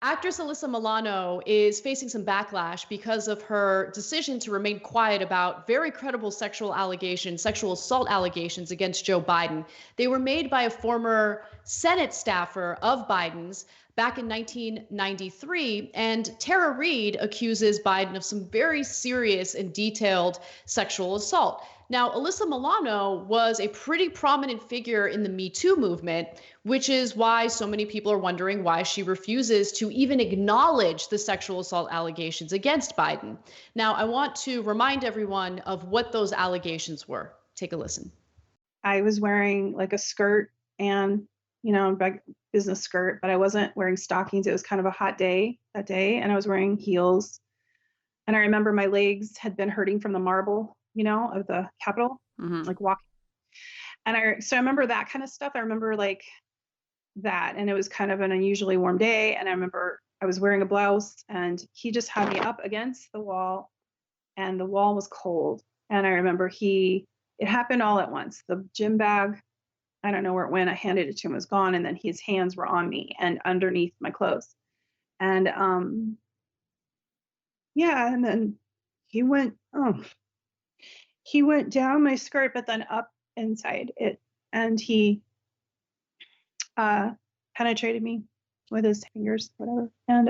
Actress Alyssa Milano is facing some backlash because of her decision to remain quiet about very credible sexual allegations, sexual assault allegations against Joe Biden. They were made by a former Senate staffer of Biden's back in 1993. And Tara Reid accuses Biden of some very serious and detailed sexual assault. Now, Alyssa Milano was a pretty prominent figure in the Me Too movement, which is why so many people are wondering why she refuses to even acknowledge the sexual assault allegations against Biden. Now, I want to remind everyone of what those allegations were. Take a listen. I was wearing like a skirt and, a business skirt, but I wasn't wearing stockings. It was kind of a hot day that day, and I was wearing heels. And I remember my legs had been hurting from the marble, of the Capitol, like walking. And so I remember that kind of stuff. I remember like that, and it was kind of an unusually warm day. And I remember I was wearing a blouse, and he just had me up against the wall, and the wall was cold. And I remember it happened all at once. The gym bag, I don't know where it went. I handed it to him, it was gone. And then his hands were on me and underneath my clothes. And and then he went down my skirt, but then up inside it. And he penetrated me with his fingers, whatever. And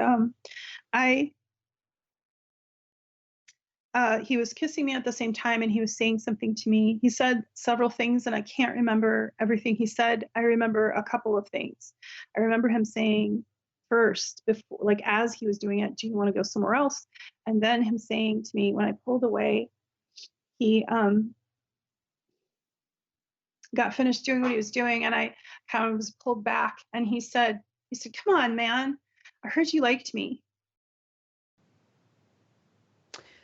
he was kissing me at the same time, and he was saying something to me. He said several things, and I can't remember everything he said. I remember a couple of things. I remember him saying first, before, like as he was doing it, do you want to go somewhere else? And then him saying to me, when I pulled away, he got finished doing what he was doing, and I kind of was pulled back, and he said, come on, man, I heard you liked me.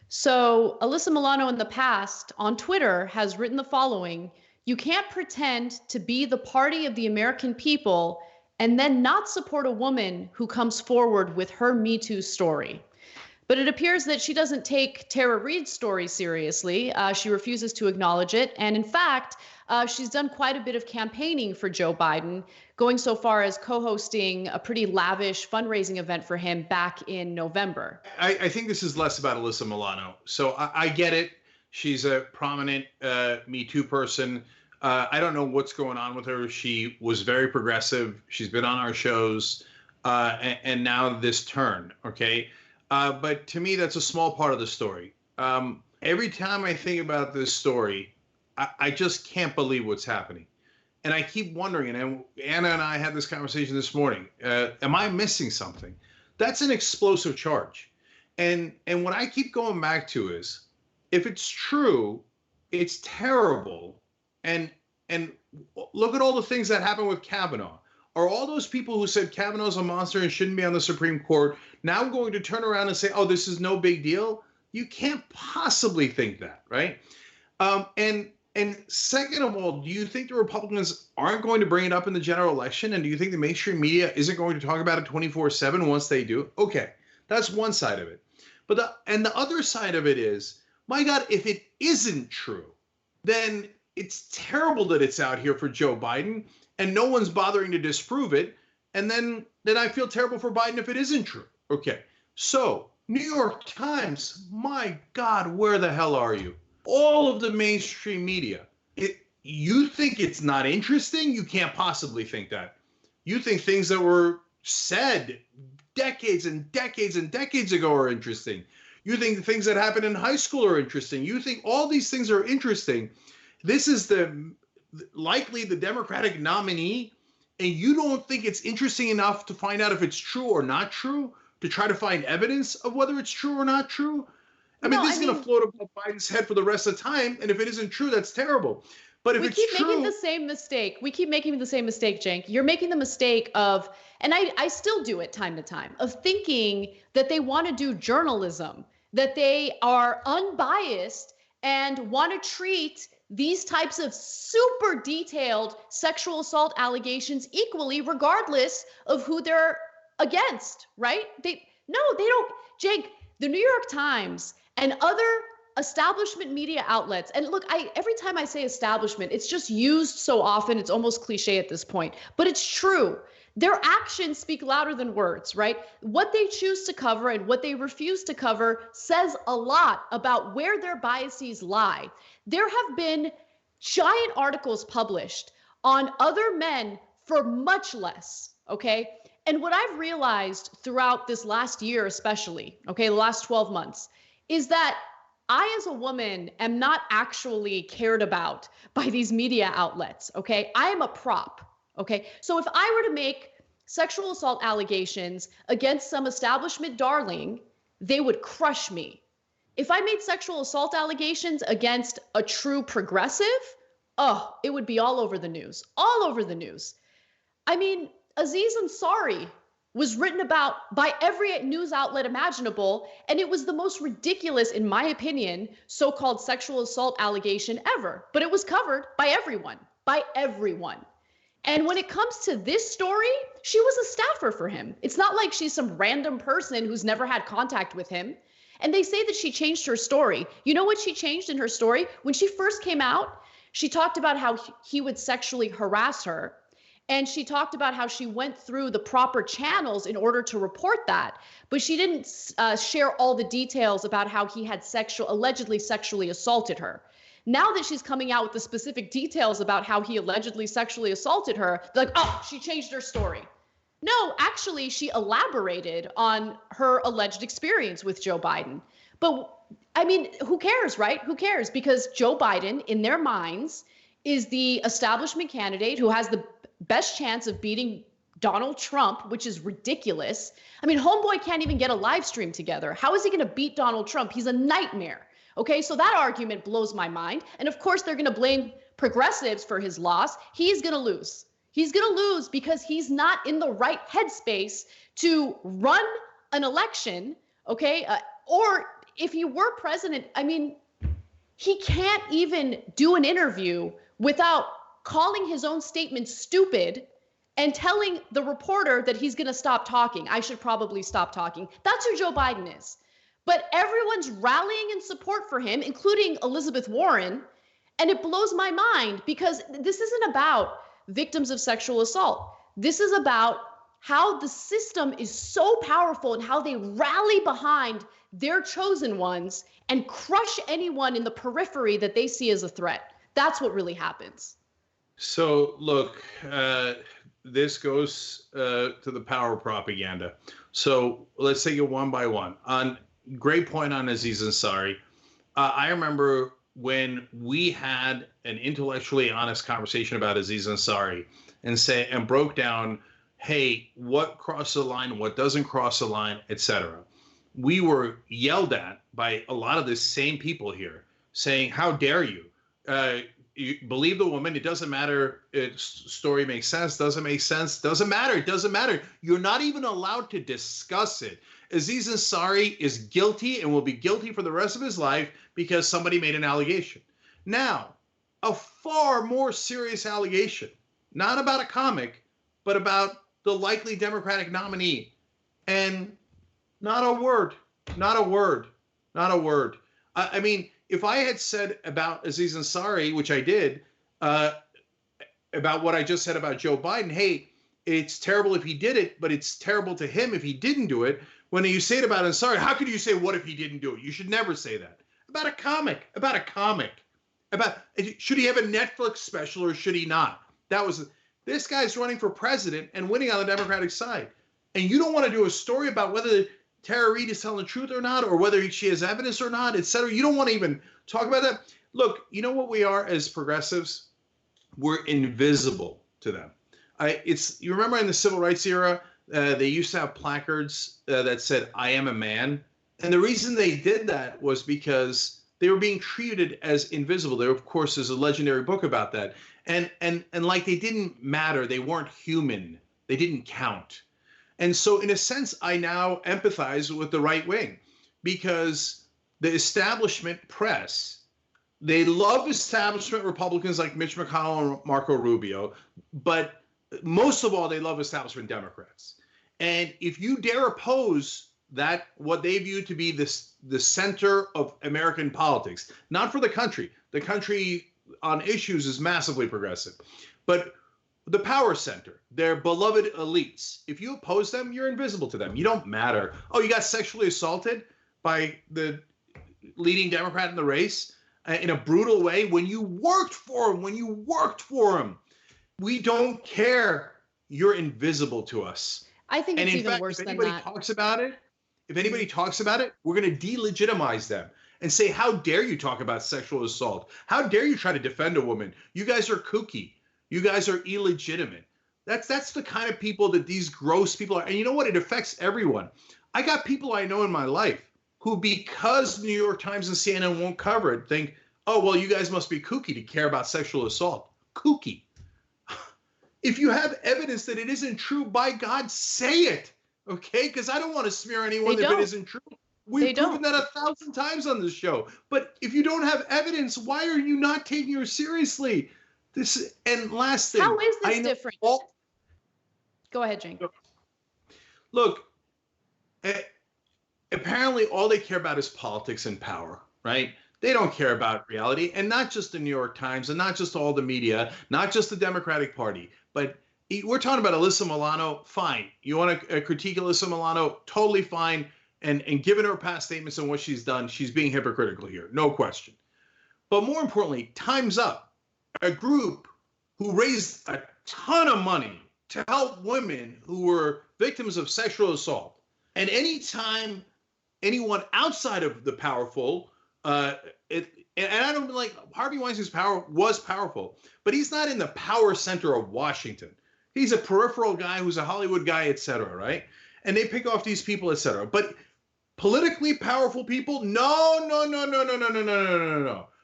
So Alyssa Milano in the past on Twitter has written the following: you can't pretend to be the party of the American people and then not support a woman who comes forward with her Me Too story. But it appears that she doesn't take Tara Reid's story seriously. She refuses to acknowledge it. And in fact, she's done quite a bit of campaigning for Joe Biden, going so far as co-hosting a pretty lavish fundraising event for him back in November. I think this is less about Alyssa Milano. So I get it. She's a prominent Me Too person. I don't know what's going on with her. She was very progressive. She's been on our shows. And now this turn, okay? But to me, that's a small part of the story. Every time I think about this story, I just can't believe what's happening. And I keep wondering, and Anna and I had this conversation this morning, am I missing something? That's an explosive charge. And what I keep going back to is, if it's true, it's terrible. And look at all the things that happened with Kavanaugh. Are all those people who said Kavanaugh's a monster and shouldn't be on the Supreme Court now going to turn around and say, oh, this is no big deal? You can't possibly think that, right? And second of all, do you think the Republicans aren't going to bring it up in the general election? And do you think the mainstream media isn't going to talk about it 24/7 once they do? Okay, that's one side of it. But the other side of it is, my God, if it isn't true, then it's terrible that it's out here for Joe Biden and no one's bothering to disprove it. And then I feel terrible for Biden if it isn't true. Okay, so New York Times, my God, where the hell are you? All of the mainstream media. You think it's not interesting? You can't possibly think that. You think things that were said decades and decades and decades ago are interesting. You think the things that happened in high school are interesting. You think all these things are interesting. This is likely the Democratic nominee, and you don't think it's interesting enough to find out if it's true or not true, to try to find evidence of whether it's true or not true? This is going to float above Biden's head for the rest of the time, and if it isn't true, that's terrible. But if it's true... We keep making the same mistake. Cenk. You're making the mistake of, and I still do it time to time, of thinking that they want to do journalism, that they are unbiased and want to treat these types of super detailed sexual assault allegations equally, regardless of who they're against, right? They don't. Cenk, the New York Times and other establishment media outlets, and look, every time I say establishment, it's just used so often, it's almost cliche at this point, but it's true. Their actions speak louder than words, right? What they choose to cover and what they refuse to cover says a lot about where their biases lie. There have been giant articles published on other men for much less, okay? And what I've realized throughout this last year, especially, okay, the last 12 months, is that I, as a woman, am not actually cared about by these media outlets, okay? I am a prop, okay? So if I were to make sexual assault allegations against some establishment darling, they would crush me. If I made sexual assault allegations against a true progressive, oh, it would be all over the news, all over the news. I mean, Aziz Ansari was written about by every news outlet imaginable, and it was the most ridiculous, in my opinion, so-called sexual assault allegation ever. But it was covered by everyone, by everyone. And when it comes to this story, she was a staffer for him. It's not like she's some random person who's never had contact with him. And they say that she changed her story. You know what she changed in her story? When she first came out, she talked about how he would sexually harass her. And she talked about how she went through the proper channels in order to report that. But she didn't share all the details about how he had allegedly sexually assaulted her. Now that she's coming out with the specific details about how he allegedly sexually assaulted her, they're like, oh, she changed her story. No, actually, she elaborated on her alleged experience with Joe Biden. But I mean, who cares, right? Who cares? Because Joe Biden, in their minds, is the establishment candidate who has the best chance of beating Donald Trump, which is ridiculous. I mean, homeboy can't even get a live stream together. How is he going to beat Donald Trump? He's a nightmare. Okay, so that argument blows my mind. And of course, they're going to blame progressives for his loss. He's going to lose. He's going to lose because he's not in the right headspace to run an election, okay? Or if he were president, I mean, he can't even do an interview without calling his own statement stupid and telling the reporter that he's going to stop talking. I should probably stop talking. That's who Joe Biden is. But everyone's rallying in support for him, including Elizabeth Warren. And it blows my mind because this isn't about victims of sexual assault. This is about how the system is so powerful and how they rally behind their chosen ones and crush anyone in the periphery that they see as a threat. That's what really happens. So, look, this goes to the power propaganda. So let's take it one by one. Great point on Aziz Ansari. I remember when we had an intellectually honest conversation about Aziz Ansari and broke down, hey, what crosses the line, what doesn't cross the line, etc. We were yelled at by a lot of the same people here saying, how dare you? You believe the woman. It doesn't matter if story makes sense, doesn't make sense, doesn't matter. It doesn't matter. You're not even allowed to discuss it. Aziz Ansari is guilty and will be guilty for the rest of his life because somebody made an allegation. Now, a far more serious allegation, not about a comic, but about the likely Democratic nominee. And not a word, not a word, not a word. I mean, if I had said about Aziz Ansari, which I did, about what I just said about Joe Biden, hey, it's terrible if he did it, but it's terrible to him if he didn't do it. When you say it about Ansari, how could you say, what if he didn't do it? You should never say that. About a comic, should he have a Netflix special or should he not? This guy's running for president and winning on the Democratic side. And you don't want to do a story about whether Tara Reid is telling the truth or not, or whether she has evidence or not, et cetera. You don't want to even talk about that. Look, you know what we are as progressives? We're invisible to them. You remember in the civil rights era, they used to have placards that said, I am a man. And the reason they did that was because they were being treated as invisible. There, of course, is a legendary book about that. And like they didn't matter. They weren't human. They didn't count. And so in a sense, I now empathize with the right wing because the establishment press, they love establishment Republicans like Mitch McConnell and Marco Rubio, but most of all, they love establishment Democrats. And if you dare oppose that, what they view to be the center of American politics, not for the country on issues is massively progressive, but the power center, their beloved elites. If you oppose them, you're invisible to them. You don't matter. Oh, you got sexually assaulted by the leading Democrat in the race in a brutal way when you worked for him, We don't care. You're invisible to us. I think it's even worse than that. If anybody talks about it, we're going to delegitimize them and say, how dare you talk about sexual assault? How dare you try to defend a woman? You guys are kooky. You guys are illegitimate. That's the kind of people that these gross people are. And you know what? It affects everyone. I got people I know in my life who, because New York Times and CNN won't cover it, think, oh, well, you guys must be kooky to care about sexual assault. Kooky. If you have evidence that it isn't true, by God, say it. Okay? Because I don't want to smear anyone if it isn't true. We've proven that 1,000 times on this show. But if you don't have evidence, why are you not taking her seriously? And last thing. How is this different? Go ahead, Cenk. Look, apparently all they care about is politics and power, right? They don't care about reality. And not just the New York Times and not just all the media, not just the Democratic Party, but we're talking about Alyssa Milano. Fine. You want to critique Alyssa Milano? Totally fine. And given her past statements and what she's done, she's being hypocritical here. No question. But more importantly, Time's Up, a group who raised a ton of money to help women who were victims of sexual assault. And anytime anyone outside of the powerful, and I don't like Harvey Weinstein's power was powerful, but he's not in the power center of Washington. He's a peripheral guy who's a Hollywood guy, et cetera, right? And they pick off these people, et cetera. But politically powerful people, no.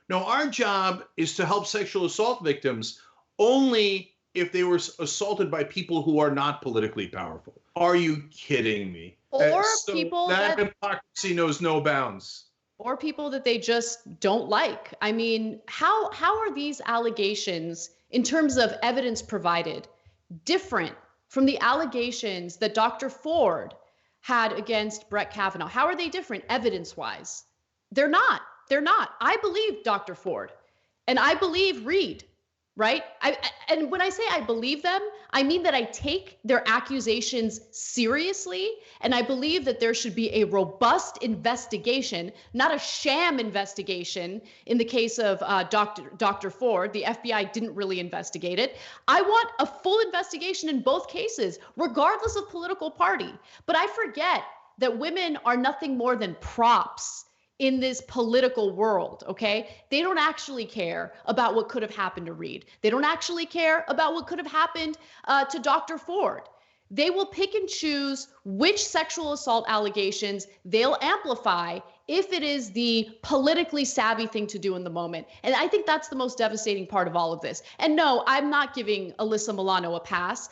No, our job is to help sexual assault victims only if they were assaulted by people who are not politically powerful. Are you kidding me? Or people that hypocrisy knows no bounds. Or people that they just don't like. I mean, how are these allegations, in terms of evidence provided, different from the allegations that Dr. Ford had against Brett Kavanaugh? How are they different evidence-wise? They're not. I believe Dr. Ford, and I believe Reed, right? And when I say I believe them, I mean that I take their accusations seriously, and I believe that there should be a robust investigation, not a sham investigation. In the case of Dr. Ford, the FBI didn't really investigate it. I want a full investigation in both cases, regardless of political party. But I forget that women are nothing more than props in this political world, okay? They don't actually care about what could have happened to Reed. They don't actually care about what could have happened to Dr. Ford. They will pick and choose which sexual assault allegations they'll amplify if it is the politically savvy thing to do in the moment. And I think that's the most devastating part of all of this. And no, I'm not giving Alyssa Milano a pass.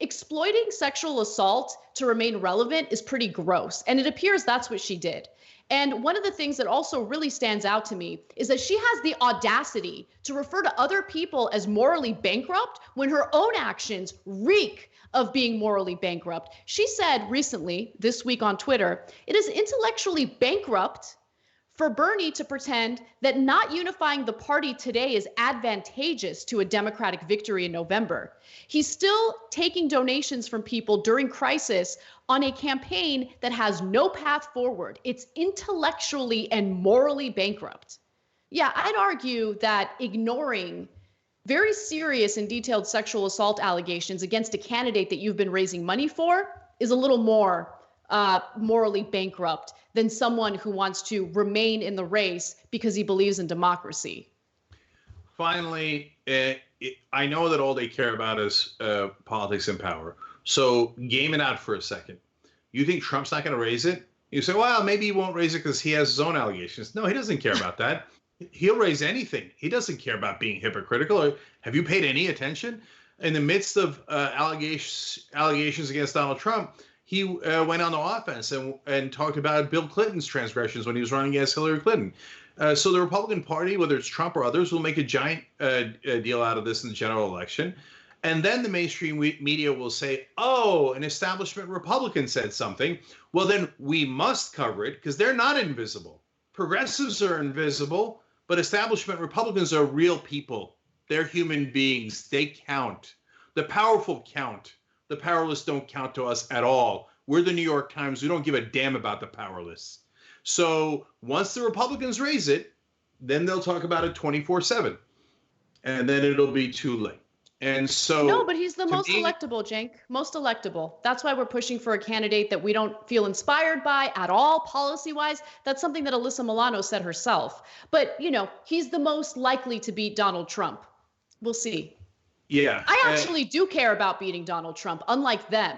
Exploiting sexual assault to remain relevant is pretty gross. And it appears that's what she did. And one of the things that also really stands out to me is that she has the audacity to refer to other people as morally bankrupt when her own actions reek of being morally bankrupt. She said recently, this week on Twitter, it is intellectually bankrupt for Bernie to pretend that not unifying the party today is advantageous to a Democratic victory in November. He's still taking donations from people during crisis on a campaign that has no path forward. It's intellectually and morally bankrupt. Yeah, I'd argue that ignoring very serious and detailed sexual assault allegations against a candidate that you've been raising money for is a little more morally bankrupt than someone who wants to remain in the race because he believes in democracy. Finally, I know that all they care about is politics and power. So game it out for a second. You think Trump's not going to raise it? You say, well, maybe he won't raise it because he has his own allegations. No, he doesn't care about that. He'll raise anything. He doesn't care about being hypocritical. Have you paid any attention? In the midst of allegations against Donald Trump, he went on the offense and talked about Bill Clinton's transgressions when he was running against Hillary Clinton. So the Republican Party, whether it's Trump or others, will make a giant deal out of this in the general election. And then the mainstream media will say, oh, an establishment Republican said something. Well, then we must cover it because they're not invisible. Progressives are invisible, but establishment Republicans are real people. They're human beings. They count. The powerful count. The powerless don't count to us at all. We're the New York Times. We don't give a damn about the powerless. So once the Republicans raise it, then they'll talk about it 24/7. And then it'll be too late. And so no, but he's the most electable, Cenk. Most electable. That's why we're pushing for a candidate that we don't feel inspired by at all, policy-wise. That's something that Alyssa Milano said herself. But, you know, he's the most likely to beat Donald Trump. We'll see. Yeah. I actually do care about beating Donald Trump, unlike them.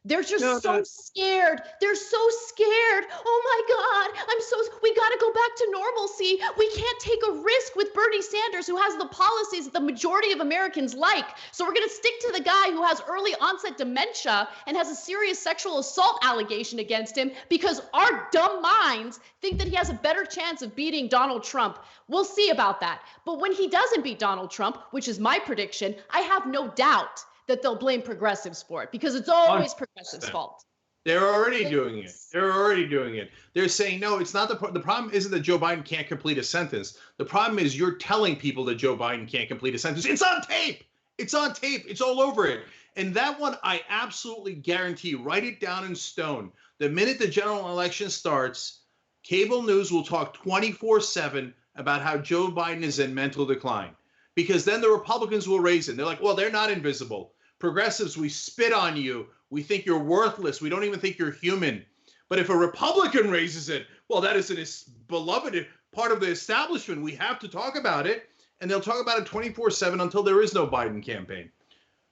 They're just so scared. They're so scared. Oh my God, we got to go back to normalcy. We can't take a risk with Bernie Sanders, who has the policies that the majority of Americans like. So we're going to stick to the guy who has early onset dementia and has a serious sexual assault allegation against him because our dumb minds think that he has a better chance of beating Donald Trump. We'll see about that. But when he doesn't beat Donald Trump, which is my prediction, I have no doubt that they'll blame progressives for it because it's always progressives' fault. They're already doing it. They're already doing it. They're saying, no, it's not the problem isn't that Joe Biden can't complete a sentence. The problem is you're telling people that Joe Biden can't complete a sentence. It's on tape. It's on tape. It's all over it. And that one, I absolutely guarantee, write it down in stone. The minute the general election starts, cable news will talk 24/7 about how Joe Biden is in mental decline. Because then the Republicans will raise it. They're like, well, they're not invisible. Progressives, we spit on you. We think you're worthless. We don't even think you're human. But if a Republican raises it, well, that is a beloved part of the establishment. We have to talk about it. And they'll talk about it 24/7 until there is no Biden campaign.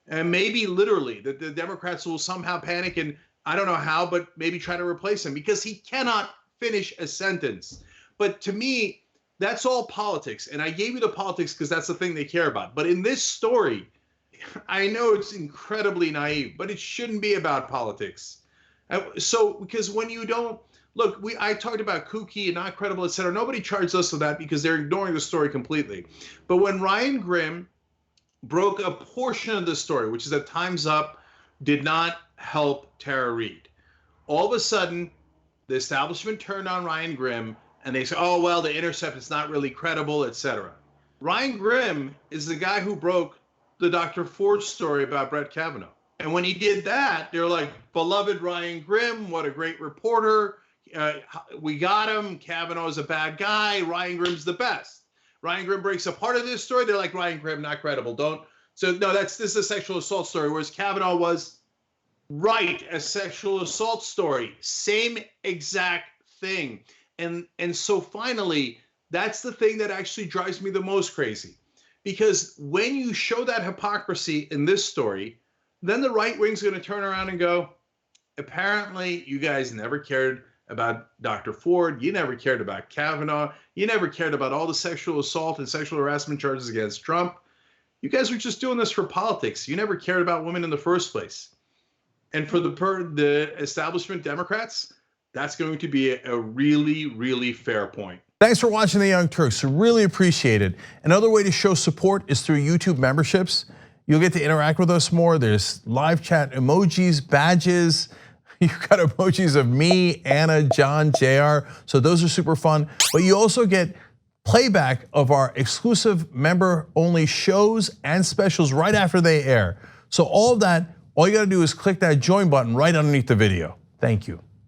And maybe literally the Democrats will somehow panic and I don't know how, but maybe try to replace him because he cannot finish a sentence. But to me, that's all politics. And I gave you the politics because that's the thing they care about. But in this story, I know it's incredibly naive, but it shouldn't be about politics. So, because when you don't, look, I talked about kooky and not credible, et cetera. Nobody charged us with that because they're ignoring the story completely. But when Ryan Grimm broke a portion of the story, which is that Time's Up did not help Tara Reade, all of a sudden, the establishment turned on Ryan Grimm and they say, oh, well, The Intercept is not really credible, et cetera. Ryan Grimm is the guy who broke the Dr. Ford story about Brett Kavanaugh. And when he did that, they're like, beloved Ryan Grimm, what a great reporter. We got him. Kavanaugh is a bad guy. Ryan Grimm's the best. Ryan Grimm breaks a part of this story. They're like, Ryan Grimm, not credible. So no, this is a sexual assault story, whereas Kavanaugh was right, a sexual assault story. Same exact thing. And so finally, that's the thing that actually drives me the most crazy. Because when you show that hypocrisy in this story, then the right wing's going to turn around and go, apparently you guys never cared about Dr. Ford. You never cared about Kavanaugh. You never cared about all the sexual assault and sexual harassment charges against Trump. You guys were just doing this for politics. You never cared about women in the first place. And for the establishment Democrats, that's going to be a really, really fair point. Thanks for watching The Young Turks. We really appreciate it. Another way to show support is through YouTube memberships. You'll get to interact with us more. There's live chat emojis, badges. You've got emojis of me, Anna, John, JR. So those are super fun. But you also get playback of our exclusive member-only shows and specials right after they air. So all of that, all you gotta do is click that join button right underneath the video. Thank you.